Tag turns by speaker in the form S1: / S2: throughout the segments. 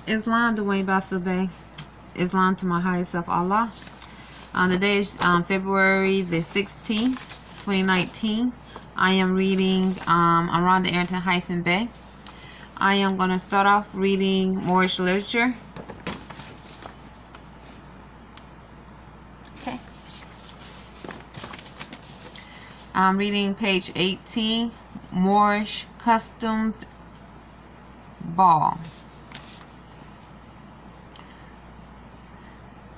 S1: Islam, Bey. Islam to my highest self, Allah. The day is February the 16th, 2019. I am reading around the Arrington-Bey. I am going to start off reading Moorish literature. Okay. I'm reading page 18, Moorish Customs Ball.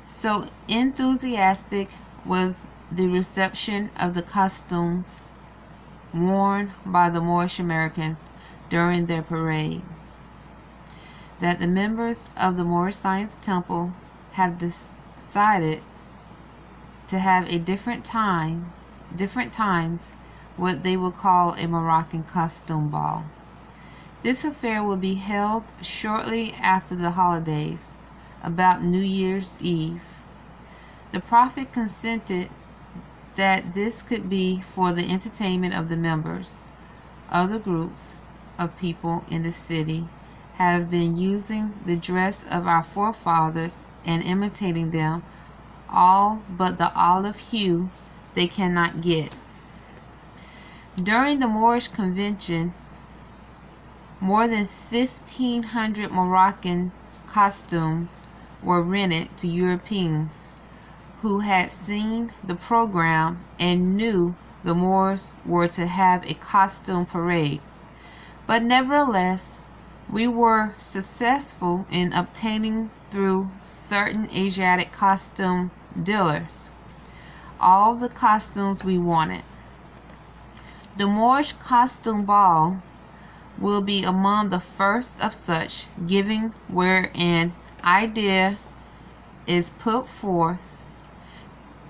S1: So enthusiastic was the reception of the costumes worn by the Moorish Americans during their parade that the members of the Moorish Science Temple have decided to have a different times what they will call a Moroccan costume ball. This affair will be held shortly after the holidays, about New Year's Eve. The Prophet consented that this could be for the entertainment of the members. Other groups of people in the city have been using the dress of our forefathers and imitating them, all but the olive hue they cannot get. During the Moorish convention, more than 1,500 Moroccan costumes were rented to Europeans who had seen the program and knew the Moors were to have a costume parade. But nevertheless, we were successful in obtaining through certain Asiatic costume dealers all the costumes we wanted. The Moorish costume ball will be among the first of such, giving where an idea is put forth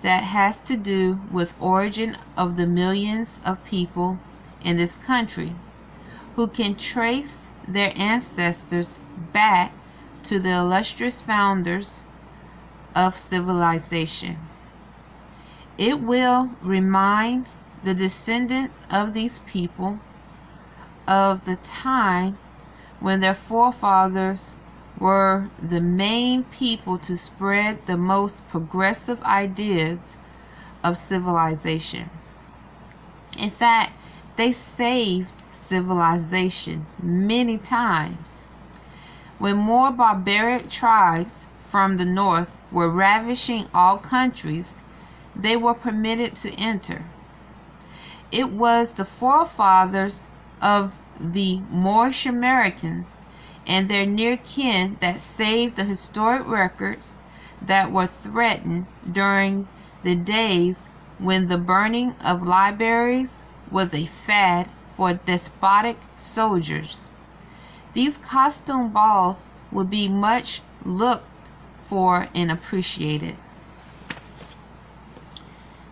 S1: that has to do with origin of the millions of people in this country who can trace their ancestors back to the illustrious founders of civilization. It will remind the descendants of these people of the time when their forefathers were the main people to spread the most progressive ideas of civilization. In fact, they saved civilization many times. When more barbaric tribes from the north were ravishing all countries, they were permitted to enter. It was the forefathers of the Moorish Americans and their near kin that saved the historic records that were threatened during the days when the burning of libraries was a fad for despotic soldiers. These costume balls would be much looked for and appreciated.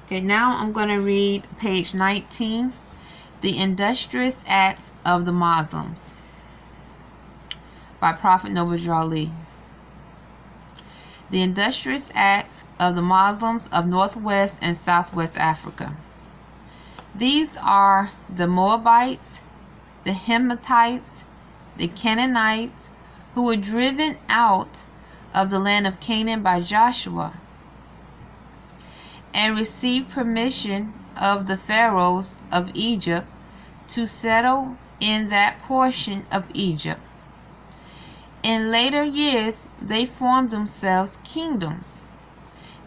S1: Okay, now I'm going to read page 19, The Industrious Acts of the Muslims, by Prophet Noble Ali. The industrious acts of the Muslims of Northwest and Southwest Africa. These are the Moabites, the Hematites, the Canaanites, who were driven out of the land of Canaan by Joshua and received permission of the pharaohs of Egypt to settle in that portion of Egypt. In later years, they formed themselves kingdoms.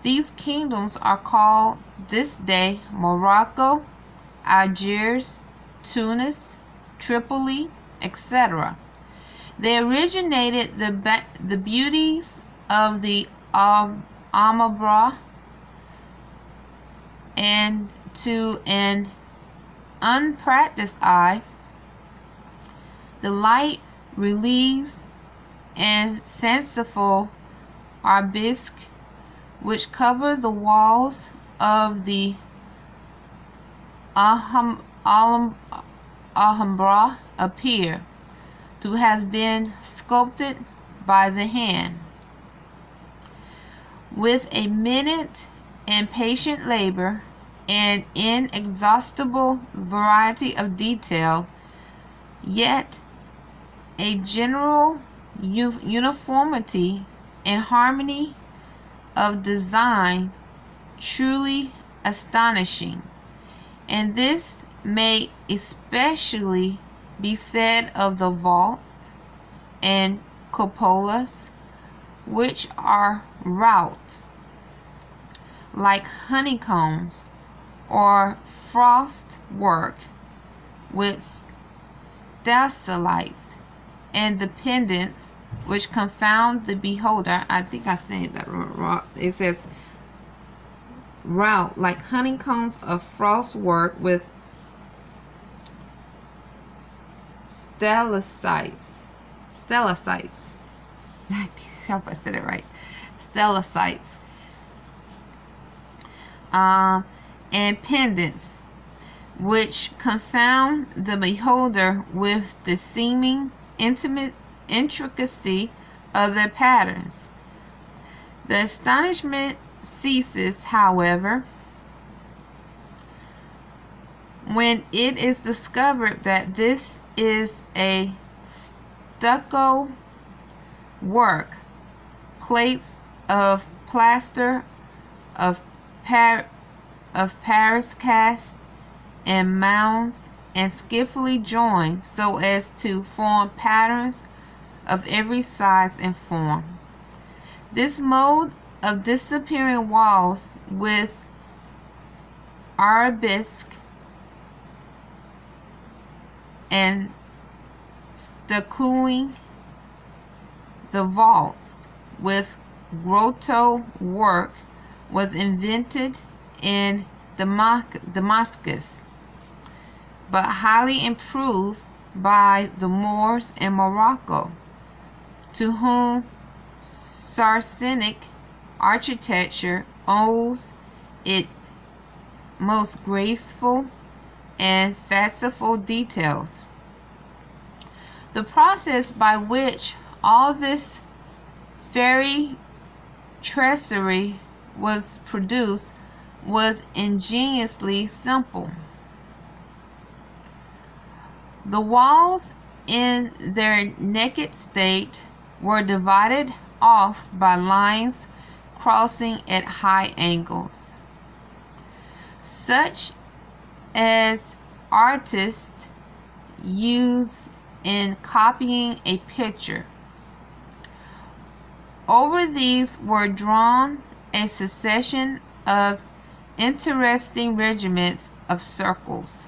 S1: These kingdoms are called this day Morocco, Algiers, Tunis, Tripoli, etc. They originated the beauties of the Alhambra, and to an unpracticed eye, the light reliefs and fanciful arabesques which cover the walls of the Alhambra appear to have been sculpted by the hand. With a minute and patient labor and inexhaustible variety of detail, yet a general uniformity and harmony of design truly astonishing, and this may especially be said of the vaults and cupolas, which are wrought like honeycombs or frost work with stalactites and the pendants which confound the beholder. I think I said that wrong. It says wrought like honeycombs of frost work with stalactites. I hope I said it right. Stalactites. And pendants, which confound the beholder with the seeming intricacy of their patterns. The astonishment ceases, however, when it is discovered that this is a stucco work, plates of plaster of Paris cast and mounds and skillfully joined so as to form patterns of every size and form. This mode of disappearing walls with arabesque and stuccoing the vaults with grotto work was invented in Damascus, but highly improved by the Moors in Morocco, to whom Saracenic architecture owes its most graceful and fanciful details. The process by which all this fairy tracery was produced was ingeniously simple. The walls in their naked state were divided off by lines crossing at high angles, such as artists use in copying a picture. Over these were drawn a succession of interesting regiments of circles.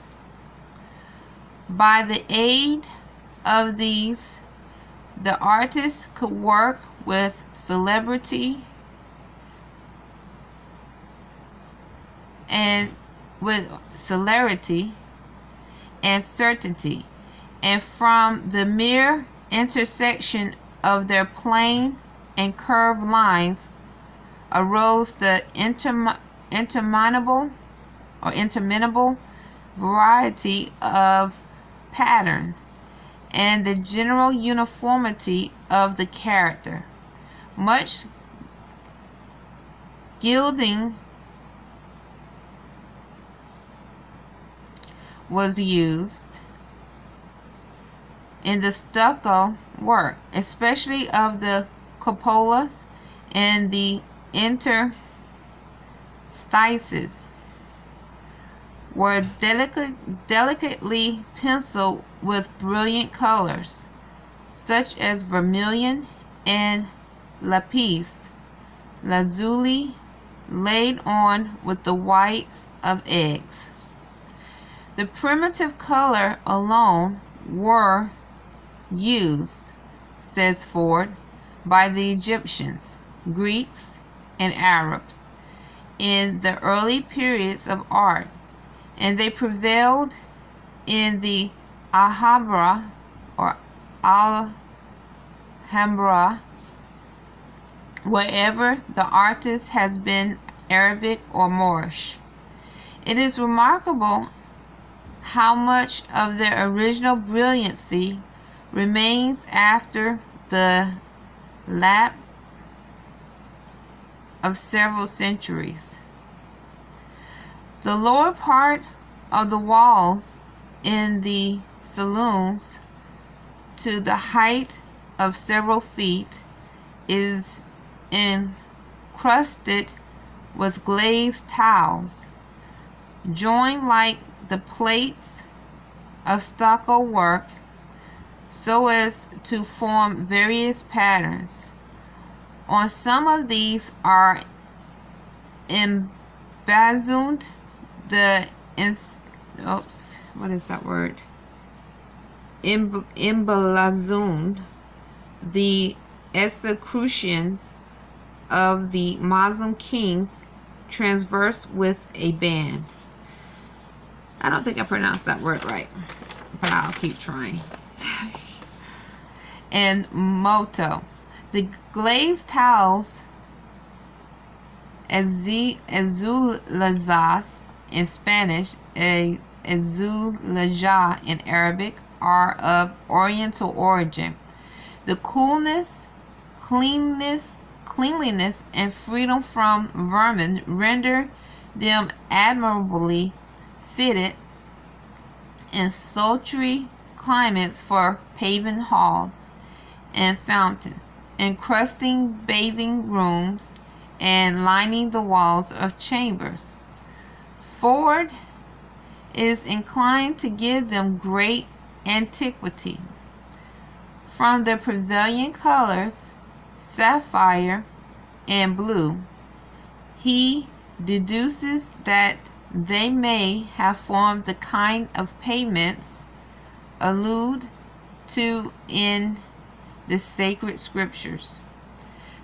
S1: By the aid of these, the artist could work with celerity and certainty, and from the mere intersection of their plane and curved lines arose the interminable variety of patterns and the general uniformity of the character. Much gilding was used in the stucco work, especially of the cupolas and the interstices, were delicately penciled with brilliant colors, such as vermilion and lapis lazuli, laid on with the whites of eggs. The primitive color alone were used, says Ford, by the Egyptians, Greeks, and Arabs in the early periods of art, and they prevailed in the Alhambra or Alhambra wherever the artist has been Arabic or Moorish. It is remarkable how much of their original brilliancy remains after the lapse of several centuries. The lower part of the walls in the saloons to the height of several feet, is encrusted with glazed tiles, joined like the plates of stucco work so as to form various patterns. On some of these are emblazoned the emblazoned the executions of the Muslim kings transverse with a band. I don't think I pronounced that word right, but I'll keep trying. And motto. The glazed tiles, azulejos in Spanish, azuleja in Arabic, are of Oriental origin. The coolness, cleanliness, and freedom from vermin render them admirably fitted in sultry climates for paving halls and fountains, encrusting bathing rooms, and lining the walls of chambers. Ford is inclined to give them great antiquity. From the prevailing colors, sapphire and blue, he deduces that they may have formed the kind of pavements alluded to in the sacred scriptures.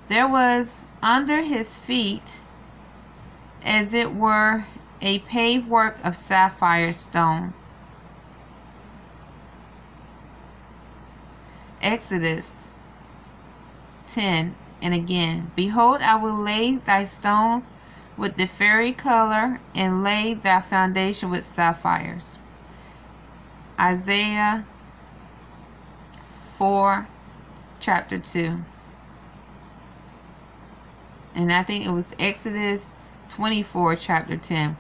S1: There was under his feet, as it were, a paved work of sapphire stone. Exodus 10. And again, behold, I will lay thy stones with the fairy color, and lay thy foundation with sapphires. Isaiah 4, chapter 2. And I think it was Exodus 24, chapter 10.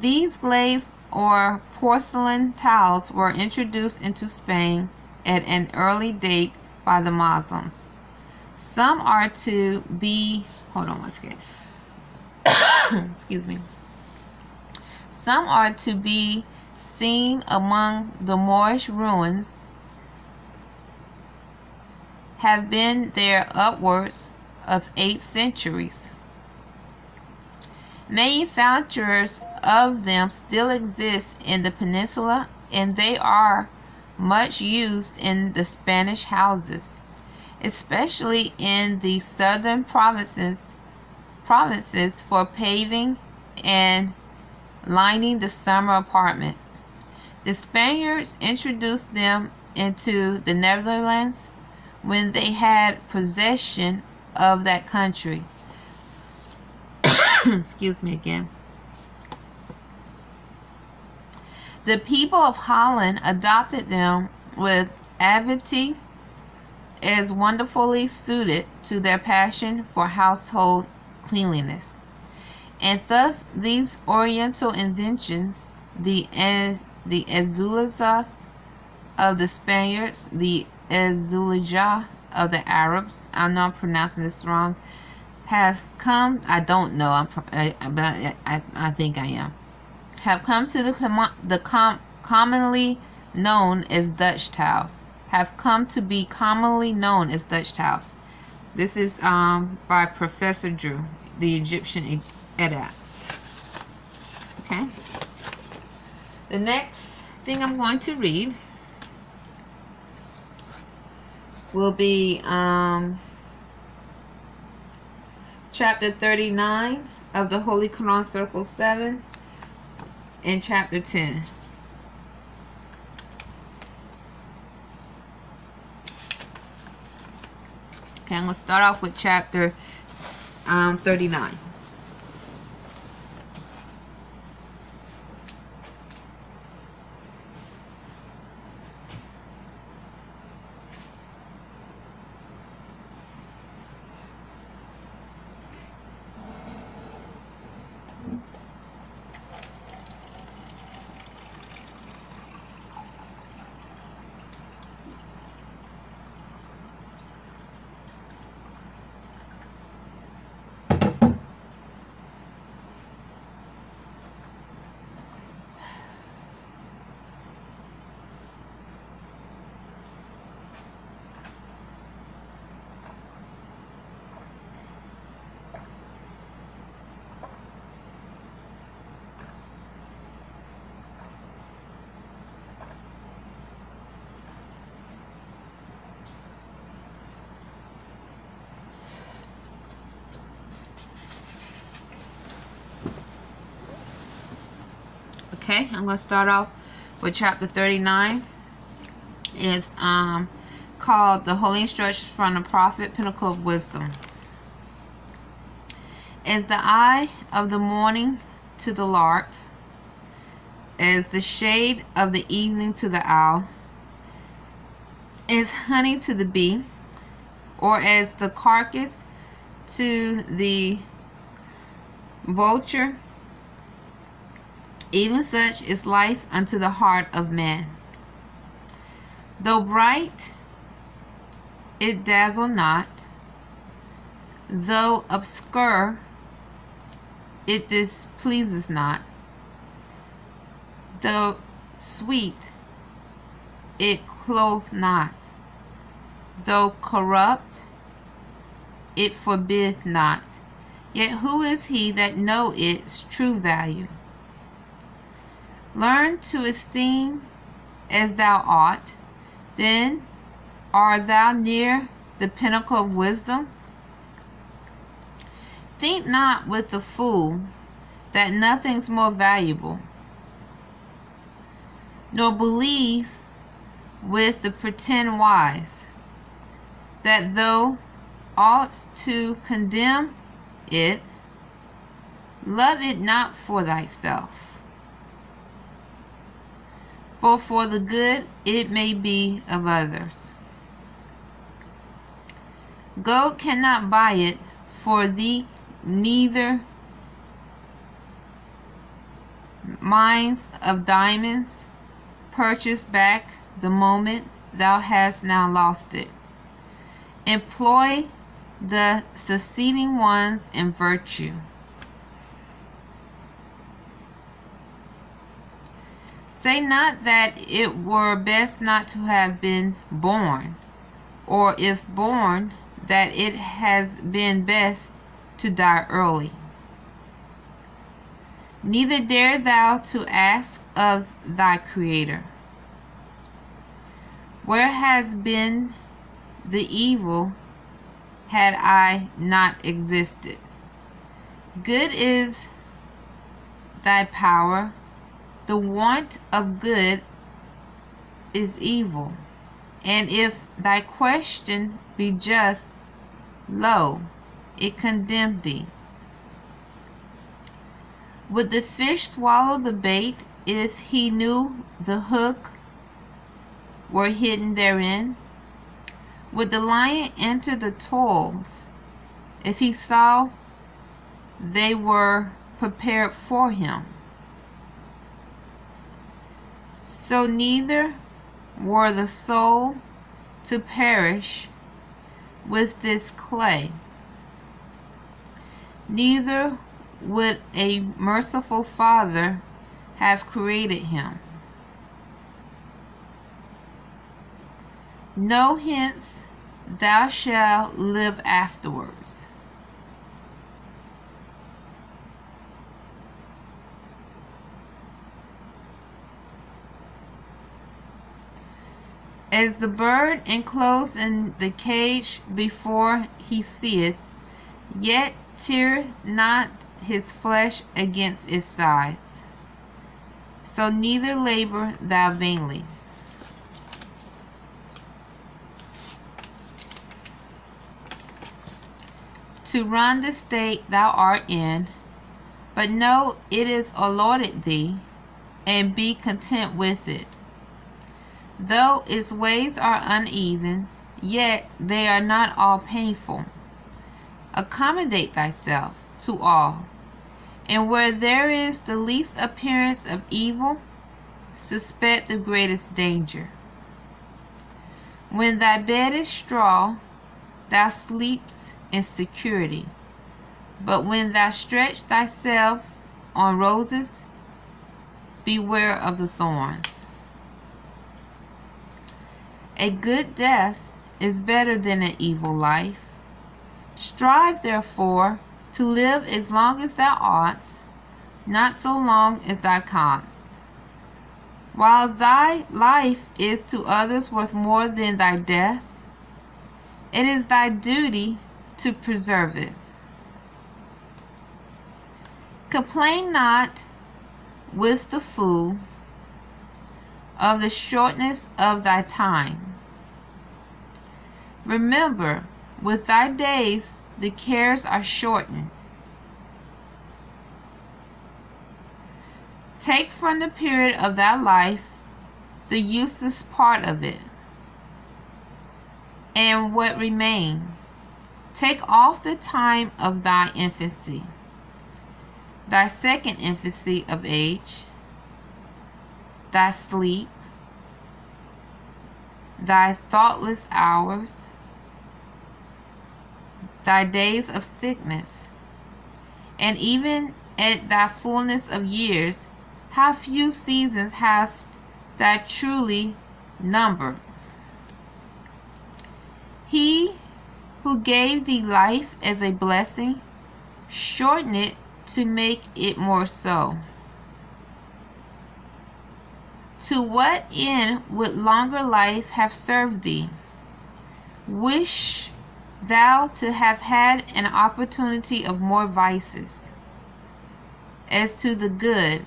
S1: These glazed or porcelain tiles were introduced into Spain at an early date by the Muslims. Some are to be, excuse me. Some are to be seen among the Moorish ruins, have been there upwards of 8 centuries. Manufacturers of them still exist in the peninsula, and they are much used in the Spanish houses, especially in the southern provinces for paving and lining the summer apartments. The Spaniards introduced them into the Netherlands when they had possession of that country. Excuse me again. The people of Holland adopted them with avidity as wonderfully suited to their passion for household cleanliness. And thus these oriental inventions, the azulejos of the Spaniards, the azuleja of the Arabs, I know I'm pronouncing this wrong, have come, I don't know, but I think I am, have come to the commonly known as Dutch tiles. Have come to be commonly known as Dutch tiles. This is by Professor Drew, the Egyptian Edat. Okay. The next thing I'm going to read will be chapter 39 of the Holy Quran Circle 7 and chapter 10. Okay, I'm going to start off with chapter 39. Okay, I'm going to start off with chapter 39. It's called The Holy Instructions from the Prophet, Pinnacle of Wisdom. As the eye of the morning to the lark, as the shade of the evening to the owl, as honey to the bee, or as the carcass to the vulture, even such is life unto the heart of man. Though bright, it dazzle not; though obscure, it displeases not; though sweet, it clothe not; though corrupt, it forbid not. Yet who is he that know its true value? Learn to esteem as thou ought, then art thou near the pinnacle of wisdom. Think not with the fool that nothing's more valuable, nor believe with the pretend wise that thou oughtst to condemn it, love it not for thyself, but for the good it may be of others. Gold cannot buy it for thee, neither mines of diamonds purchase back the moment thou hast now lost it. Employ the succeeding ones in virtue. Say not that it were best not to have been born, or if born, that it has been best to die early. Neither dare thou to ask of thy Creator, where has been the evil had I not existed? Good is thy power, the want of good is evil. And if thy question be just, lo, it condemned thee. Would the fish swallow the bait if he knew the hook were hidden therein? Would the lion enter the toils if he saw they were prepared for him? So neither were the soul to perish with this clay, neither would a merciful Father have created him. Know hence thou shalt live afterwards. As the bird enclosed in the cage before he seeth, yet tear not his flesh against its sides, so neither labor thou vainly. To run the state thou art in, but know it is allotted thee, and be content with it. Though its ways are uneven, yet they are not all painful. Accommodate thyself to all, and where there is the least appearance of evil, suspect the greatest danger. When thy bed is straw, thou sleepst in security, but when thou stretch thyself on roses, beware of the thorns. A good death is better than an evil life. Strive therefore to live as long as thou oughtst, not so long as thou canst. While thy life is to others worth more than thy death, it is thy duty to preserve it. Complain not with the fool of the shortness of thy time. Remember, with thy days the cares are shortened. Take from the period of thy life the useless part of it, and what remain. Take off the time of thy infancy, thy second infancy of age, thy sleep, thy thoughtless hours, thy days of sickness, and even at thy fullness of years, how few seasons hast thou truly numbered. He who gave thee life as a blessing, shorten it to make it more so. To what end would longer life have served thee? Wish thou to have had an opportunity of more vices. As to the good,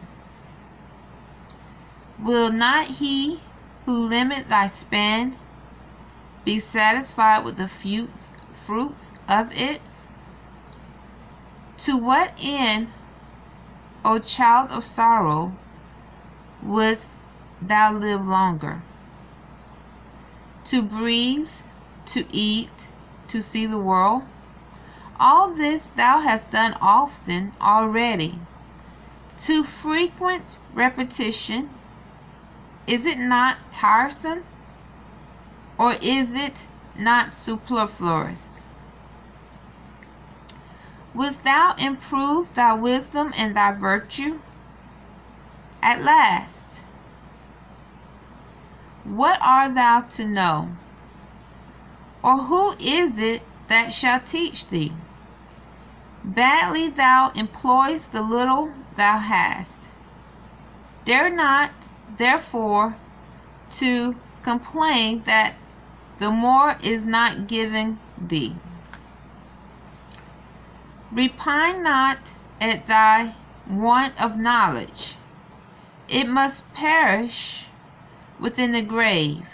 S1: will not he who limit thy span be satisfied with the fruits of it? To what end, O child of sorrow, wouldst thou live longer? To breathe, to eat, to see the world? All this thou hast done often already. To frequent repetition, is it not tiresome? Or is it not superfluous? Wouldst thou improve thy wisdom and thy virtue? At last, what art thou to know? Or who is it that shall teach thee? Badly thou employest the little thou hast. Dare not, therefore, to complain that the more is not given thee. Repine not at thy want of knowledge. It must perish within the grave.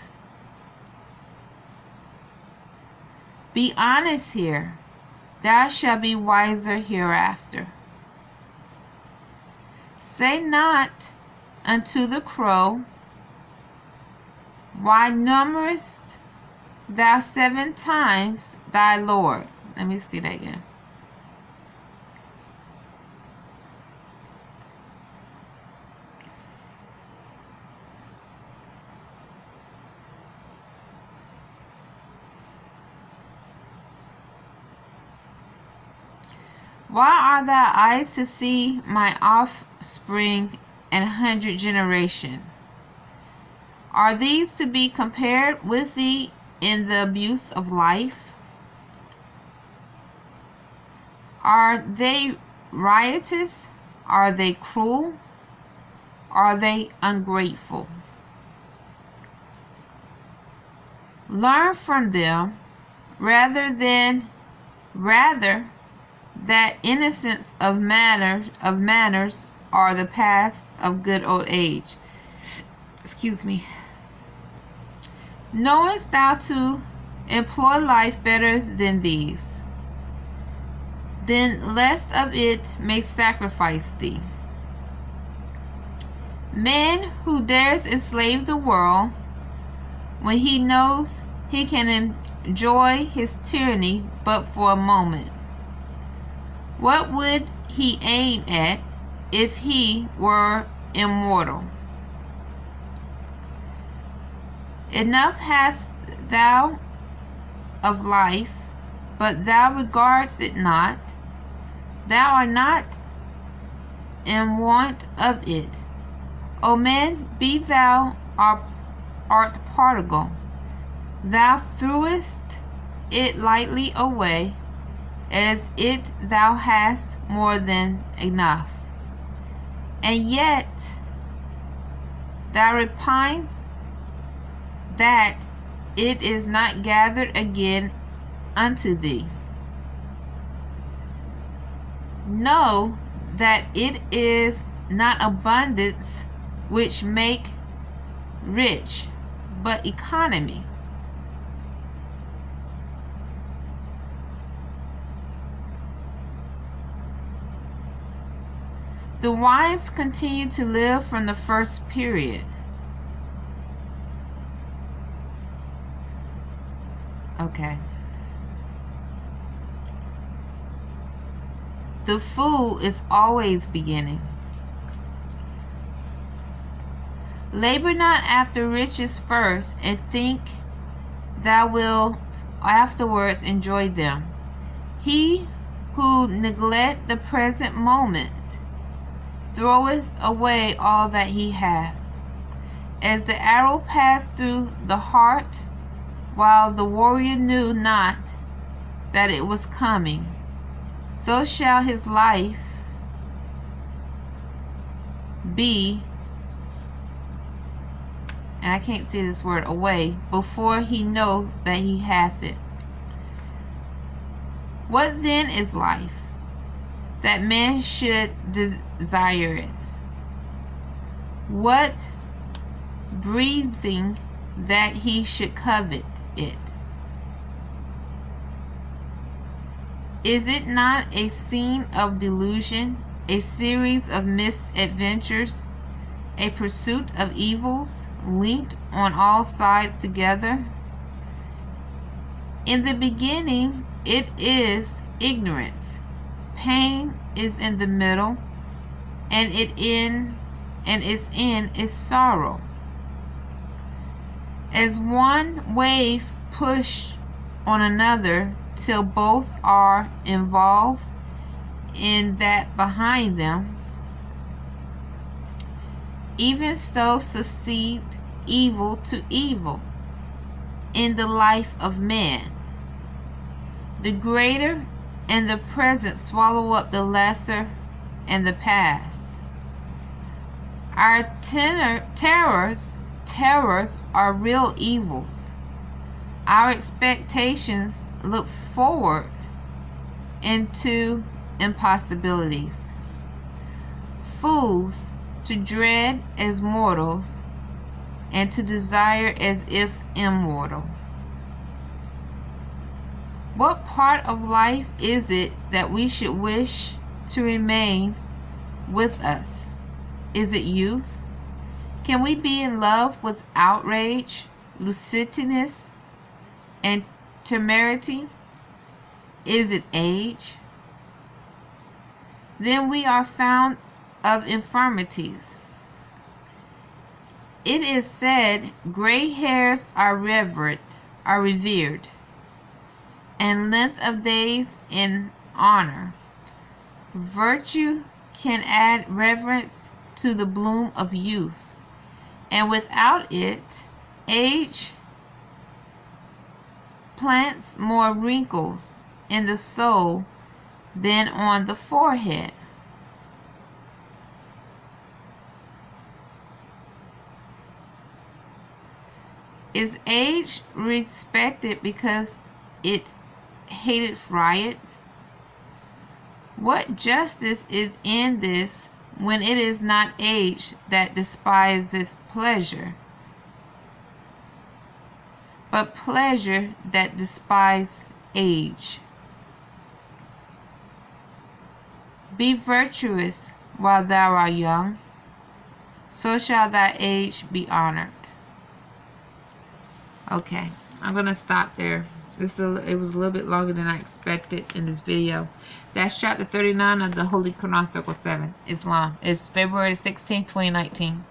S1: Be honest here, thou shalt be wiser hereafter. Say not unto the crow, why numberest thou 7 times thy Lord? Let me see that again. Why are thy eyes to see my offspring and 100 generation? Are these to be compared with thee in the abuse of life? Are they riotous? Are they cruel? Are they ungrateful? Learn from them rather that innocence of manners are the paths of good old age. Excuse me. Knowest thou to employ life better than these? Then less of it may sacrifice thee. Man who dares enslave the world, when he knows he can enjoy his tyranny but for a moment, what would he aim at if he were immortal? Enough hast thou of life, but thou regardest it not. Thou art not in want of it. O man, be thou art prodigal. Thou threwest it lightly away, as it thou hast more than enough. And yet thou repinest that it is not gathered again unto thee. Know that it is not abundance which make rich, but economy. The wise continue to live from the first period. Okay. The fool is always beginning. Labor not after riches first, and think thou wilt afterwards enjoy them. He who neglect the present moment throweth away all that he hath. As the arrow passed through the heart, while the warrior knew not that it was coming, so shall his life be, and I can't see this word, away, before he know that he hath it. What then is life, that man should desire it? What breathing, that he should covet it? Is it not a scene of delusion, a series of misadventures, a pursuit of evils, linked on all sides together? In the beginning it is ignorance, pain is in the middle, and its end is sorrow. As one wave push on another till both are involved in that behind them, even so succeed evil to evil in the life of man. The greater and the present swallow up the lesser and the past. Our terrors are real evils. Our expectations look forward into impossibilities. Fools to dread as mortals, and to desire as if immortal. What part of life is it that we should wish to remain with us? Is it youth? Can we be in love with outrage, licentiousness, and temerity? Is it age? Then we are found of infirmities. It is said, gray hairs are revered, and length of days in honor. Virtue can add reverence to the bloom of youth, and without it, age plants more wrinkles in the soul than on the forehead. Is age respected because it hated riot? What justice is in this, when it is not age that despiseth pleasure, but pleasure that despises age? Be virtuous while thou art young, so shall thy age be honored. Okay, I'm going to stop there. It was a little bit longer than I expected in this video. That's chapter 39 of the Holy Quran Circle 7, Islam. It's February 16, 2019.